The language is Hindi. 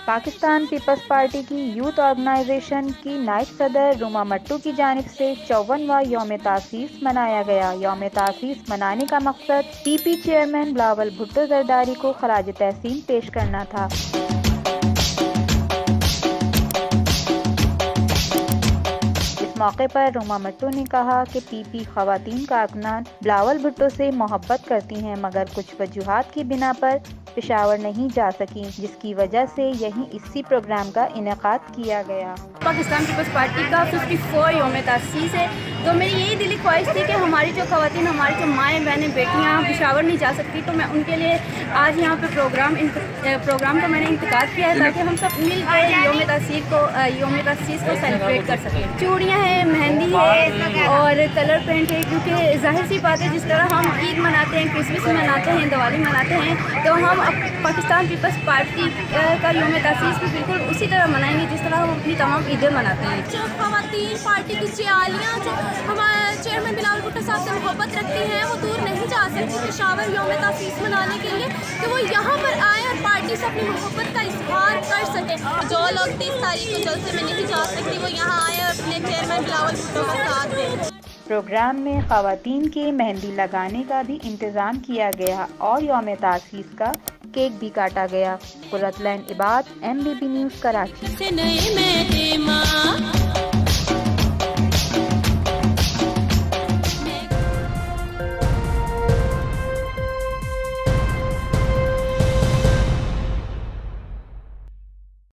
पाकिस्तान पीपल्स पार्टी की यूथ ऑर्गेनाइजेशन की नायब सदर रुमा मट्टू की जानिब से 54वां यौम तासीस मनाया गया। यौम तासीस मनाने का मकसद पीपी चेयरमैन बिलावल भुट्टो जरदारी को खराज तहसीन पेश करना था। इस मौके पर रुमा मट्टू ने कहा कि पीपी खवातीन कारकुनान बिलावल भुट्टो से मोहब्बत करती हैं, मगर कुछ वजूहात की बिना पर पेशावर नहीं जा सकी, जिसकी वजह से यहीं इसी प्रोग्राम का इनेकाद किया गया। पाकिस्तान पीपल्स पार्टी का 54 यौम तासीस है, तो मेरी यही दिली ख्वाहिश थी कि हमारी जो ख़वातीन, हमारी जो माएँ बहनें बेटियाँ पेशावर नहीं जा सकती, तो मैं उनके लिए आज यहाँ पे प्रोग्राम का मैंने इंतकाद किया है ताकि हम सब मिल कर यौम तासीस को सेलिब्रेट कर सकें। चूड़ियाँ हैं, मेहंदी है और कलर पेंट है, क्योंकि जाहिर सी बात है जिस तरह हम ईद मनाते हैं, क्रिसमस मनाते हैं, दिवाली मनाते हैं, तो हम पाकिस्तान पीपल्स पार्टी का यौम तासीस भी बिल्कुल उसी तरह मनाएंगे जिस तरह हम अपनी तमाम ईदें मनाते हैं। जो ख़वातीन पार्टी की जियालियाँ जो हमारे चेयरमैन बिलावल भुट्टो साहब से मोहब्बत रखती हैं, वो दूर नहीं जा सकती पेशावर यौम तासीस मनाने के लिए, कि वो यहाँ पर आए और पार्टी से अपनी मोहब्बत का इजहार कर सकें। जो लोग 30 तारीख को जलसे में नहीं जा सकती, वो यहाँ आए और अपने चेयरमैन बिलावल भुट्टो का साथ दें। प्रोग्राम में ख़वातीन के मेहंदी लगाने का भी इंतज़ाम किया गया और यौम तासीस का केक भी काटा गया। कुर्रतुल ऐन इबाद, MBB न्यूज़, कराची।